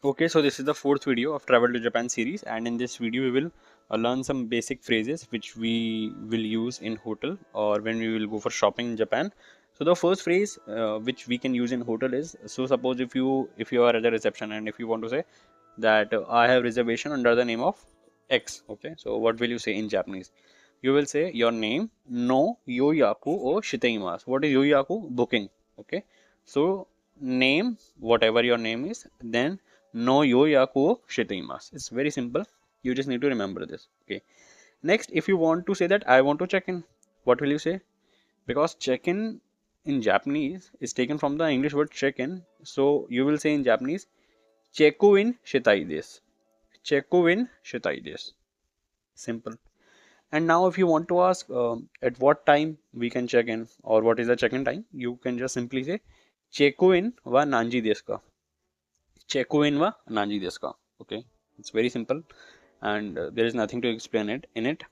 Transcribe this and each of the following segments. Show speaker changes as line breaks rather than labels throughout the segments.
Okay, so this is the fourth video of Travel to Japan series, and in this video we will learn some basic phrases which we will use in hotel or when we will go for shopping in Japan. So the first phrase which we can use in hotel is, so suppose if you are at the reception and if you want to say that I have reservation under the name of X. Okay, so what will you say in Japanese? You will say your name no yoyaku o shiteimasu. What is yoyaku? Booking. Okay, so name whatever your name is, then no yoyaku o shiteimasu. It's very simple. You just need to remember this. Okay. Next, if you want to say that I want to check in, what will you say? Because check in Japanese is taken from the English word check in. So you will say in Japanese, check in shitai desu. Check in shitai desu. Simple. And now if you want to ask at what time we can check in or what is the check-in time, you can just simply say check-in wa nanji desu ka. Check-in wa nanji desu ka. Okay, it's very simple and there is nothing to explain it in it.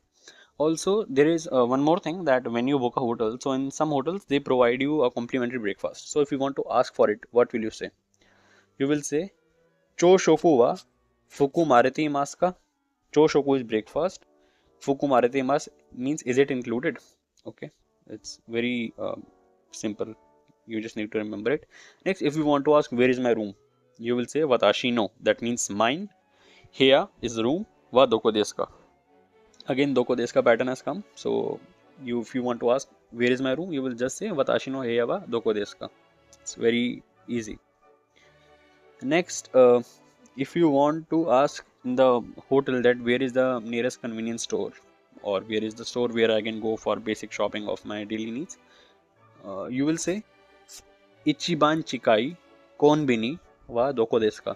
Also, there is one more thing that when you book a hotel, so in some hotels they provide you a complimentary breakfast. So if you want to ask for it, what will you say? You will say cho shoku wa fuku marete imasu ka. Cho shoku is breakfast. Fuku marete imasu means is it included? Okay, it's very simple. You just need to remember it. Next, if you want to ask where is my room, you will say watashi no. That means mine. Here is room. Wa doko desu ka. Again, doko desu ka pattern has come. So if you want to ask where is my room, you will just say watashi no heya wa doko desu ka. It's very easy. Next, if you want to ask in the hotel that where is the nearest convenience store or where is the store where I can go for basic shopping of my daily needs, you will say Ichiban chikai konbini wa doko desu ka.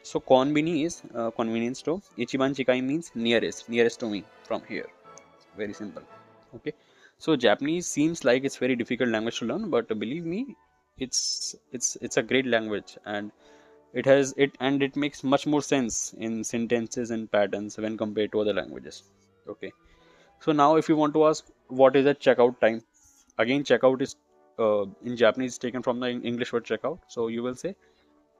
So konbini is convenience store. Ichiban chikai means nearest to me from here. Very simple. Okay. So Japanese seems like it's very difficult language to learn, but believe me, it's a great language and it makes much more sense in sentences and patterns when compared to other languages. Okay, so now if you want to ask what is the checkout time, again checkout is in Japanese taken from the English word checkout. So you will say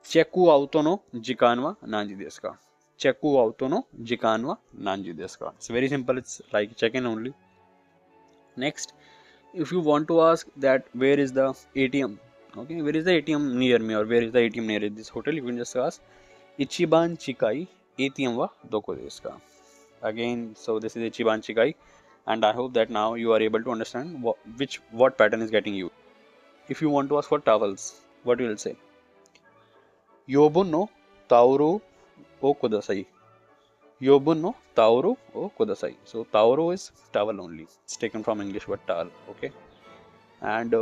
checku auto no jikan wa nanji desu ka. Checku auto no jikan wa nanji desu ka. It's very simple. It's like check-in only. Next, if you want to ask that where is the ATM, okay, where is the ATM near me or where is the ATM near this hotel, you can just ask Ichiban chikai ATM wa doko desu ka. Again, so this is Ichiban chikai, and I hope that now you are able to understand what pattern is getting you. If you want to ask for towels, what you will say? Yobun no tauru o kudasai. Yobun no tauru o kudasai. So tauru is towel only. It's taken from English word towel. Okay, and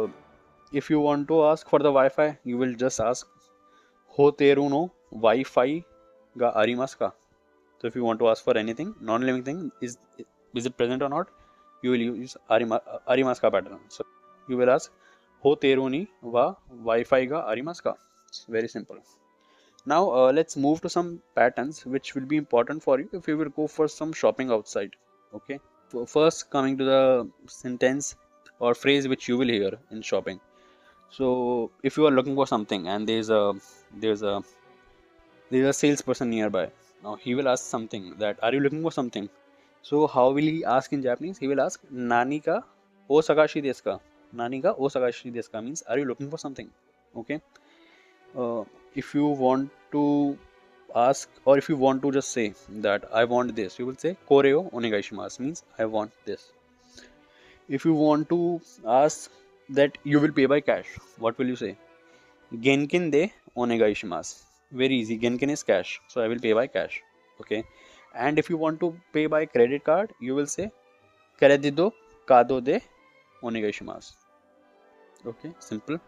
if you want to ask for the Wi-Fi, you will just ask Hoteru no Wi-Fi ga arimasu ka. So if you want to ask for anything, non-living thing, is it present or not? You will use arimasu ka pattern. So you will ask Hoteru ni wa Wi-Fi ga arimasu ka. It's very simple. Now let's move to some patterns which will be important for you if you will go for some shopping outside. Okay. First, coming to the sentence or phrase which you will hear in shopping. So if you are looking for something and there's a salesperson nearby, now he will ask something that are you looking for something? So how will he ask in Japanese? He will ask nani ka o sagashi desu ka. Nani ka o sagashi desu ka means are you looking for something? Okay. If you want to ask or if you want to just say that I want this, you will say kore o onegaishimasu means I want this. If you want to ask that you will pay by cash, what will you say? Genkin de onegaishimasu. Very easy. Genkin is cash, so I will pay by cash. Okay. And if you want to pay by credit card, you will say kredido kado de onegaishimasu. Okay, simple.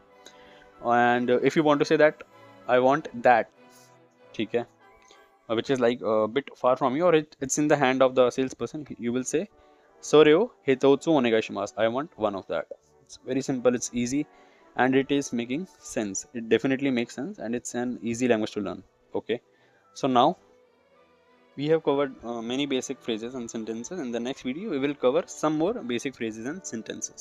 And if you want to say that I want that, okay, which is like a bit far from you or it's in the hand of the salesperson, you will say soreo hitotsu onegaishimasu. I want one of that. It's very simple. It's easy. And it is making sense. It definitely makes sense and it's an easy language to learn. Okay, so now we have covered many basic phrases and sentences. In the next video we will cover some more basic phrases and sentences.